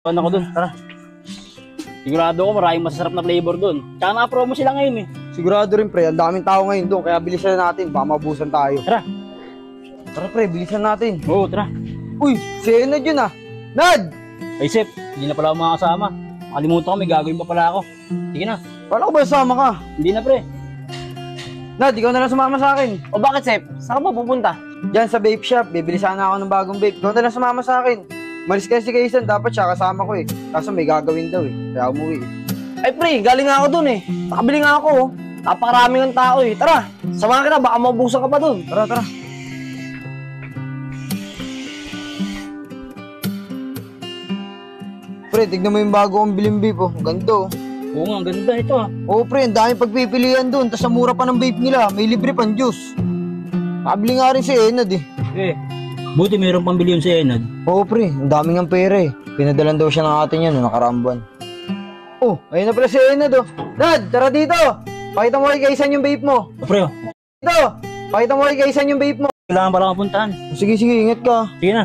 Pan ako dun, tara. Sigurado ko maraming masasarap na flavor dun. Tsaka naka-promo sila ngayon eh. Sigurado rin pre, ang daming tao ngayon doon, kaya bilisan natin, baka mabusan tayo. Tara. Tara pre, bilisan natin. Oo, tara. Uy, si Enad yun ah. Nad! Ay, Sep, hindi na pala ako makakasama. Makalimutan ko, may gagawin pa pala ako. Sige na. Paano ko ba sama ka? Hindi na, pre. Nad, ikaw na lang sumama sa akin. O bakit, Sep? Saan ka ba pupunta? Diyan sa vape shop, bibili sana ako ng bagong vape. Ikaw na lang sumama sa akin. Malis kasi kaysan, dapat siya kasama ko eh. Kaso may gagawin daw eh, kaya umuwi eh. Ay, pre, galing nga ako dun eh. Nakabili nga ako, oh. Napakaraming ang tao eh. Tara, samahan kita, baka maubusan ka pa dun. Tara, tara. Pre, tignan mo yung bago kong biling vape oh. Ang ganda oh. Oo nga, ang ganda ito ah. Oo pre, ang daming pagpipilian doon. Tas ang mura pa ng vape nila. May libre pang juice. Nakabili nga rin si Enad eh. Eh, buti mayroong pambili yun si Enad. Oo pre, ang daming ang pera eh. Pinadalan daw siya ng atin yan noong nakaraang buwan. Oh, ayun na pala si Enad oh. Dad, tara dito. Pakita mo kay Kaysan yung vape mo. O, pre, oh. Dito, pakita mo kay Kaysan yung vape mo. Kailangan pala kapuntahan. Sige, ingat ka. Sige na.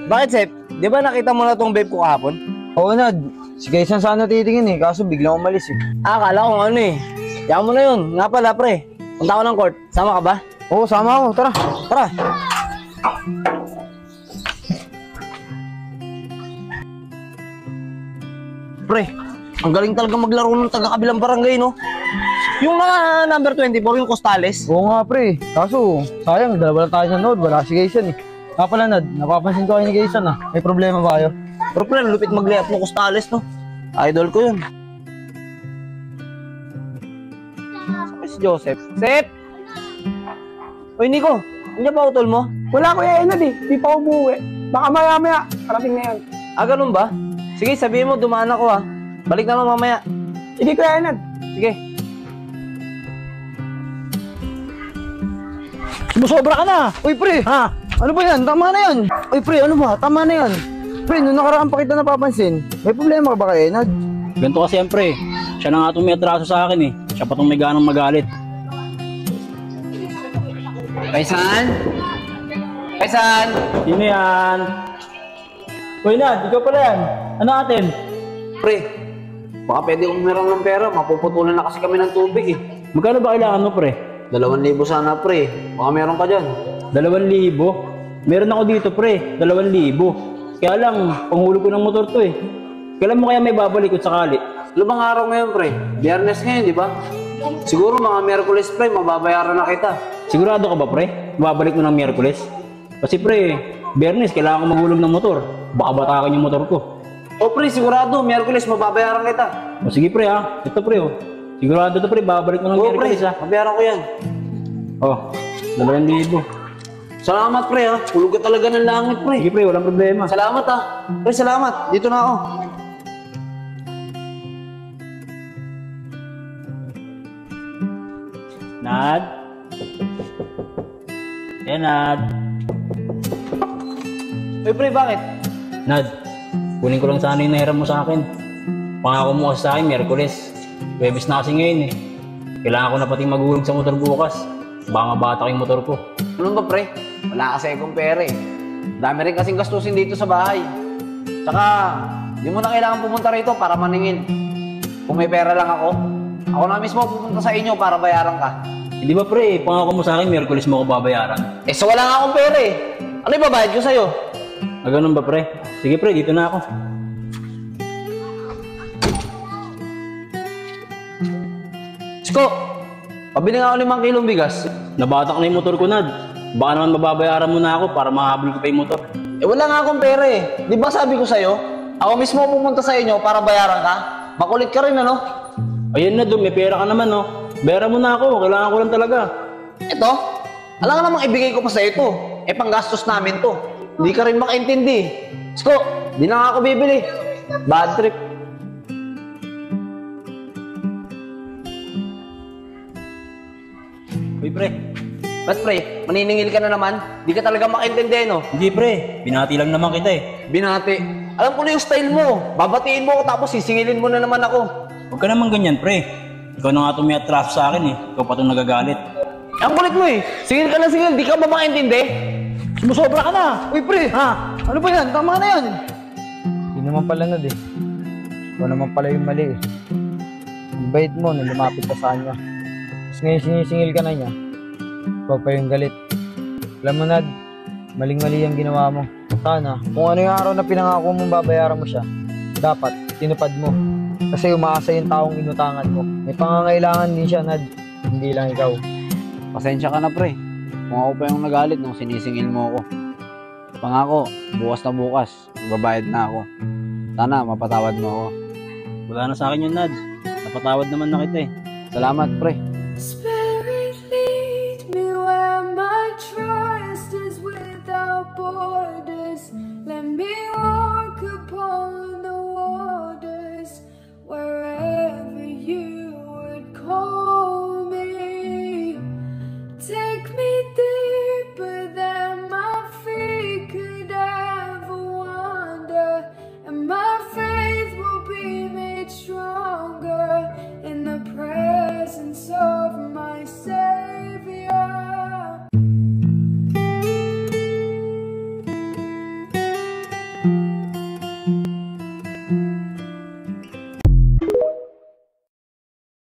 Bakit, Sep? Di ba nakita mo na tong vape ko kahapon? Oo Nad, si Kaysan sana titingin eh. Kaso biglang umalis eh. Akala ko ano eh. Yaman mo na yun. Nga pala, pre. Punta ko ng court. Sama ka ba? Oo, sama ako. Tara. Tara. Pre, ang galing talaga maglaro ng taga-kabilang barangay, no? Yung mga number 24, yung Costales. Oo nga pre. Kaso, sayang, dalawa lang tayo sa nood. Wala si Kaysan eh. Nga pala Nad, napapansin ko kayo ni Kaysan ah. May problema ba kayo? Pero pre, lupit mag-layup ng Costales, no? Idol ko yun. Saan si Joseph? Sep! Uy, Nico, nandiyan ba utol mo? Wala ko Enad eh, di pa umuwi. Baka maya-maya, parating na yan. Ah, ganun ba? Sige, sabihin mo, dumaan ako ha. Balik na lang mamaya. Hindi ko Enad. Sige. Sumusobra ka na! Uy pre! Ha? Ano ba yan? Tama na yan! Uy pre, ano ba? Tama na yan! Pre, nung nakaraan pa kita napapansin, may problema ka ba kay Enad? Ganito kasi yan, pre. Siya na nga itong may atraso sa akin eh. Siya pa itong may ganang magalit. Kaysan? Kaysan? Sino yan? Uy, Nad, ikaw pala yan. Ano atin? Pre, baka pwede umirang ng pera. Mapuputulan na kasi kami ng tubig eh. Magkano ba kailangan mo, pre? 2,000 sana pre. Baka meron ka dyan. 2,000? Meron ako dito, pre. 2,000. Kaya lang, panghulog ko ng motor to eh. Kailan mo kaya may babalik kung sakali? Lumang araw ngayon pre. Biyernes ngayon, di ba? Siguro mga Miyerkules pre, mababayaran na kita. Sigurado ka ba, pre? Babalik mo ng Miyerkules? Kasi, pre, Biyernes, kailangan ko maghulog ng motor. Baka batakan yung motor ko. O pre, sigurado, Miyerkules, mababayaran kita. O sige, pre, ha? Ito, pre, oh. Sigurado to, pre. Babalik mo ng Oo pre, Miyerkules, ha? mabayaran ko yan. Oh, 2,000. Salamat pre ha. Hulog ka talaga ng langit pre. Sige, pre, walang problema. Salamat ha. Pre, salamat. Dito na ako. Nad? Yan, Nad. Uy pre, bakit? Nad, kunin ko lang sana yung nahiram mo sa akin. Pangako mo kasi sa akin, Miyerkules. Webes na kasi ngayon eh. Kailangan ko na pating maghulog sa motor bukas. Baka mabata yung motor ko. Ano ba pre? Wala kasi akong pera eh. Dami rin kasing gastusin dito sa bahay. Tsaka, di mo na kailangan pumunta rito para maningin. Kung may pera lang ako na mismo pupunta sa inyo para bayaran ka. Hindi ba, pre? Pangako mo sa akin, Miyerkules mo ako babayaran. Eh so wala nga akong pera eh. Ano yung babayad ko sa'yo? Ah, ganun ba, pre? Sige, pre, dito na ako. Sko, pabili nga ako 5 kilong bigas. Nabatak na yung motor ko, Nad. Baka naman mababayaran mo na ako para makahabol ko pa yung motor. Eh wala nga akong pera eh. Di ba sabi ko sa'yo, ako mismo pumunta sa inyo para bayaran ka? Makulit ka rin ano? Ayun na, may pera ka naman, no? Bayaran mo na ako, kailangan ko lang talaga. Ito, alam nga namang ibigay ko pa sa'yo ito. Eh panggastos namin to. Hindi ka rin makaintindi. Sko, di na nga ako bibili. Bad trip. Uy, pre. Ba't pre, maniningil ka na naman? Di ka talaga makaintindi, no? Hindi, pre. Binati lang naman kita eh. Binati. Alam ko na yung style mo. Babatiin mo ako tapos sisingilin mo na naman ako. Huwag ka naman ganyan, pre. Ikaw na nga may atraso sa akin eh. Ikaw pa itong nagagalit. Ang kulit mo eh. Singil ka na singil. Di ka ba makaintindi? Sumusobra ka na! Uy pre! Ha? Ano ba yan? Tama na yan! Yun naman pala Nad eh. Ikaw naman pala yung mali eh. Ang bait mo nung lumapit ka sa kanya. Tapos ngayon sinisingil ka na niya. Ikaw pa yung galit. Alam mo Nad, maling-mali ang ginawa mo. Sana, kung ano yung araw na pinangako mong babayaran mo siya, dapat tinupad mo. Kasi umaasa yung taong inutangan mo. May pangangailangan din siya Nad, hindi lang ikaw. Pasensya ka na pre. Kung ako pa yung nagalit nung sinisingil mo ako. Pangako, bukas na bukas, magbabayad na ako. Sana mapatawad mo ako. Wala na sa akin yun, Nad. Napatawad naman na kita eh. Salamat pre.